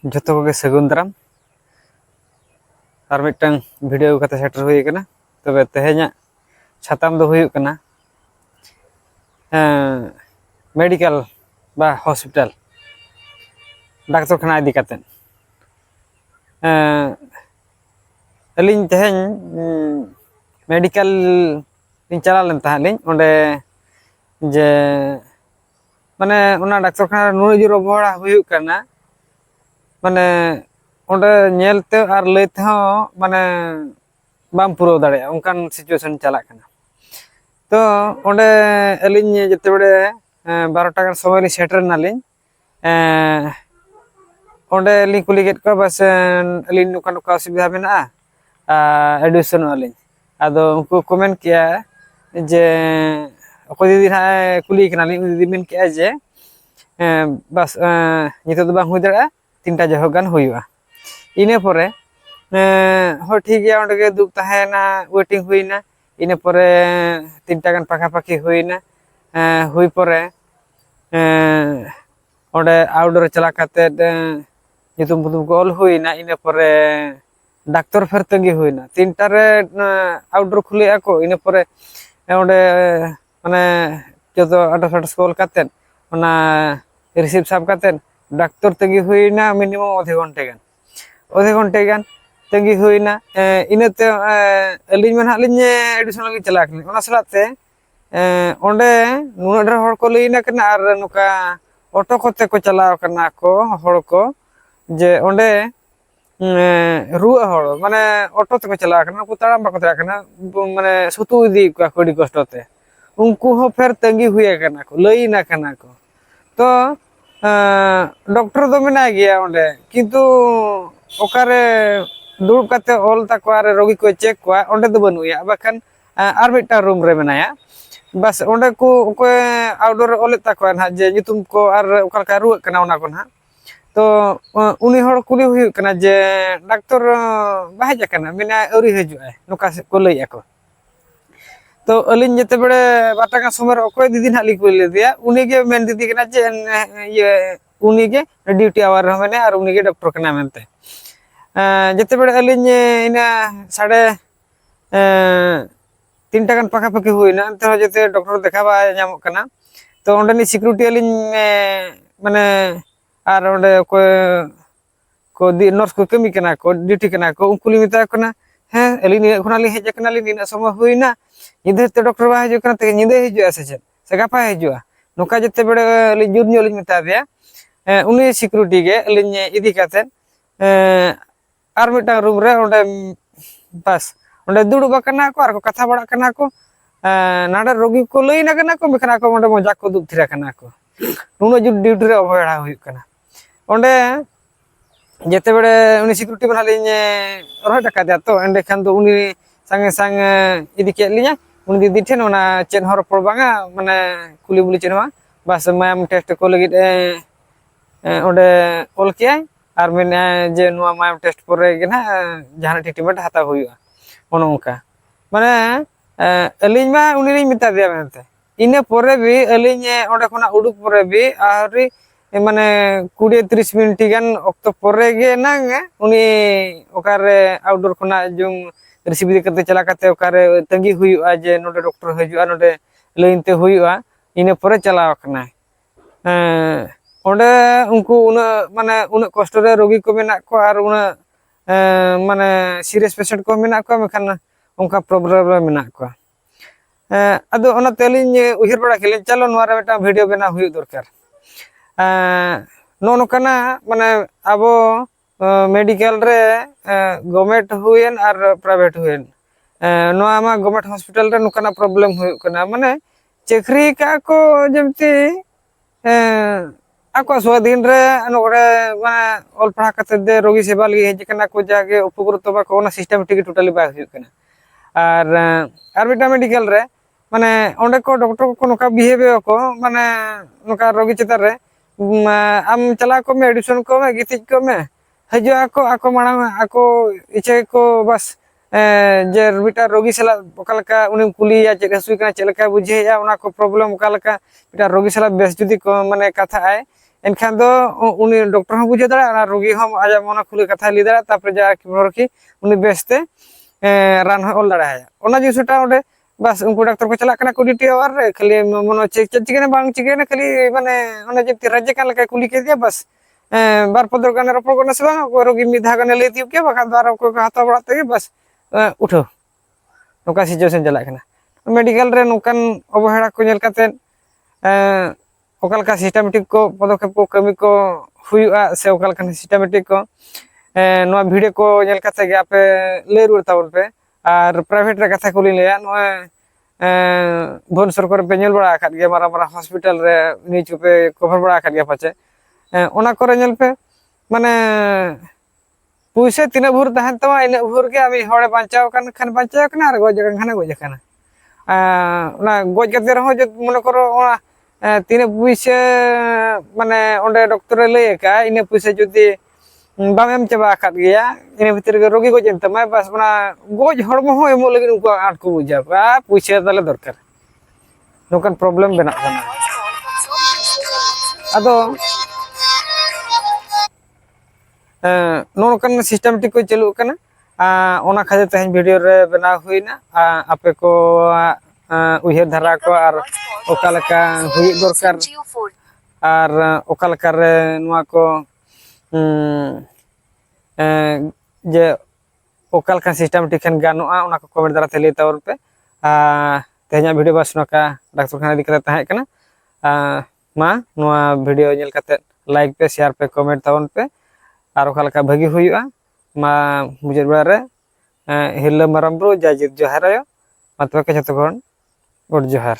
जोतो कोगे सगुन दाराम और mitten video कते सेटर हुई कना तबे तेहेኛ छाताम दो हुई कना मेडिकल बा हॉस्पिटल डाक्टर खाना इदी काते अलिन तेहेñ मेडिकल इन चला लेन ताहलिñ ओंडे जे माने उना डाक्टर खाना नुई जुरो बड़ा हुई कना माने ओंडे नेलते और लैते हो माने बाम पुरो दाड़े उनकान सिचुएशन चला कना तो ओंडे अलिन जते बड़े 12 टाका समय li सेटर नालिñ ओंडे लिं कुली गेट को बस अलिन नुका नुका असुविधा मेना एडमिशन वालिñ आदो उनको कमेंट किया जे अको दीदी ना कुली कनालिñ दीदी मेन किया जे बस नितो दो बांग हुई दाड़ा 3टा जगह गान हुईवा इने परे हो ठीक गया ओंडे के दुक ताहेना वेटिंग हुईना इने परे 3टा गान पाखा पाखी हुईना हुई परे ओंडे आउटडोर चला काते नितुम बुतुम को ऑल हुईना इने परे डाक्टर फेर तंगी हुईना 3टा रे आउटडोर खुले आको इने परे ओंडे माने जतो अटस कॉल काते ओना रिसीव साब काते डाक्टर तंगी हुईना मिनिमम आधे घंटे गान तंगी हुईना इनते अलिन में हालिन एडिशनल लगी चला कनी ओना सलाते ओंडे नुना डर हड़ को लईना कना आर नुका ऑटो कोते को चलाव कना को हड़ को जे ओंडे रुआ हड़ माने ऑटो ते को चलाव कना को ताड़ाम बाको चला कना माने सुतु इदी को कोडी कष्टते उनको हो फेर तंगी हुई कना को लईना कना को तो डॉक्टर दो मेना गया ओंडे किंतु ओकारे दुड़ब काते ऑल ताको आर रोगी को चेक को ओंडे दो बनुया बाखान आर मिटा रूम रे मेनाया बस ओंडे को ओके आउटडोर ऑल ताको ना जे नितुम को आर ओका रुआ कना ओना को ना तो उनी हड़ कुली हुई कना जे डॉक्टर बाहे जकना मेना औरी हजुआ नुका को लई को तो अलिन जते बड़े 12 टाका समय अकोय दीदी ना ली कुली दिया उनी के मेन दीदी कना जे ये उनी के ड्यूटी आवर मैंने और उनी के डॉक्टर कना मेनते जते बड़े अलिन इना 3 टाका पाखा पाखी हुईना तो जते डॉक्टर देखाबा नामो कना तो ओंडे सिक्योरिटी अलिन माने और ओंडे को दी नर्स को कमी कना को ड्यूटी कना को उनकुली मिता कना हैं अलिन खनाली हेज कना लिन समय हुईना निदे ते डॉक्टर बा हेज कना ते निदे हेजुआ से गापा हेजुआ नुका जते बड़े अलिन जुर न्योलिन मिता दिया उनी सिक्योरिटी के अलिन इदी काते आर मिटा रूम रे ओंडे बस ओंडे दुड़ुबा कना को आर को कथा बड़ा कना को नाडा रोगी को लईना कना को मेखना को ओंडे मजा को दुब थिरा कना को नुनो जुर ड्यूटी रे अवहेड़ा हुई कना ओंडे जते बड़े उनी सिक्योरिटी बनालिन रह टाका दिया तो एंडे खान दो उनी संगे संग इदी के लिया उनी दीदी ठेन ओना चेन हर पर बांगा माने कुली बुली चेनवा बस मायाम टेस्ट को लगी ओंडे ऑल किया और मैंने जे नुआ मायाम टेस्ट पर गे ना जहां ट्रीटमेंट हाता हुईआ ओनो उनका माने अलिन मा उनी लिन मिता दिया मेनते इने परे भी अलिन ओंडे खना उडुक परे भी आरी माने 20-30 मिनट गान अक्तो परे गे ना उनी ओकारे आउटडोर खना जुम रिसीव करते चला करते ओकारे तंगी हुईआ जे नोडे डॉक्टर हजुआ नोडे लाइनते हुईआ इने परे चला कना ओंडे उनको उना माने उना कष्ट रे रोगी को मेना को आर उना माने सीरियस पेशेंट को मेना को मेखान उनका प्रॉब्लम मेना को अदो ओना तेलिन उहिर बड़ा खेलिन चलो नोरा बेटा वीडियो बना हुई दरकार नो नोकना माने आबो मेडिकल रे गवर्नमेंट हुएन और प्राइवेट हुएन नोआ मा गवर्नमेंट हॉस्पिटल रे नोकना प्रॉब्लम हुई कना माने चेकरी का को जेमती आको स्वाधीन रे नोरे माने ऑल पढ़ा कते दे रोगी सेवा लगी हेज कना को जागे उपकृत बा को ना सिस्टमेटिक टोटली बा हुई कना और बेटा मेडिकल रे माने ओंडे को डॉक्टर को नोका बिहेवियर को माने नोका रोगी चिता रे आम चला को में एडिशन को में गिति को में हजुआ को आको माना आको इचे को बस जे बेटा रोगी सला ओकालका उनी कुलिया चे हसुई कना चेलका बुझे या उना को प्रॉब्लम ओकालका बेटा रोगी सला बेस जुदी को माने कथा आए एनखान दो उनी डॉक्टर हो बुझे दाड़ा रोगी हम आजा मना खुले कथा ली दाड़ा तापर जा कि उनी बेस्ते रान हो ऑल दाड़ा ओना जिसटा ओडे बस उनको डॉक्टर को चला को ड्यूटी आवर खाली मनो चेक चिकेन बांग चिकेन खाली माने ओने जे राज्य कान लका कुली के दिया बस बार पदर गाने रपड़ गने से बांग रोगी मिधा गाने ले दियो के बाखा दार को हाथा बड़ा ते बस उठो नोका सिचुएशन चला कना मेडिकल रे नोकान अवहेड़ा को नेल काते ओकालका सिस्टमेटिक को पदक्षेप को कमी को हुआ से ओकालका सिस्टमेटिक को नोआ वीडियो को नेल काते गे आपे ले रुर ताबन पे और प्राइवेट रे कथा को लिया नोए भुवनेश्वर को पे नेल बड़ा आखात गे मारा मारा हॉस्पिटल रे न्यूज पे कवर बड़ा आखात गे पाचे ओना करे नेल पे माने पुइसे तिना भुर तहन तमा इन भुर के आमी हड़े बांचाव कान खान बांचाव कना और गोज खाना गोज खाना ओना गोज कते रहो जे मने करो ओना तीन पुइसे माने ओंडे डॉक्टर ले का इन पुइसे जदी बाम एम चबा आखात गया इन भीतर के रोगी गोज तमा बस ओना गोज हड़मो हो एमो लगिन उनको आट को बुझा पुइसे ताले दरकार नोकन प्रॉब्लम बना कना अदो नोकन सिस्टमेटिक को चलू कना ओना खातिर तहन वीडियो रे बना हुईना आपे को उहेर धारा को और ओकालका हुई दरकार और ओकालका रे नोआ को जे ओकालका सिस्टमेटिक खन गानोआ ओना को कमेंट दारा ते ले तावर पे तेहना वीडियो बस नोका डॉक्टर खाना दिक्कत ताहे कना मा नोआ वीडियो नेल काते लाइक पे शेयर पे कमेंट तावन पे और ओकालका भागी हुईआ मा मुझे बारे हिरला माराम ब्रो जाजिर जोहार आयो मतवा के जतो कोन गुड जोहार।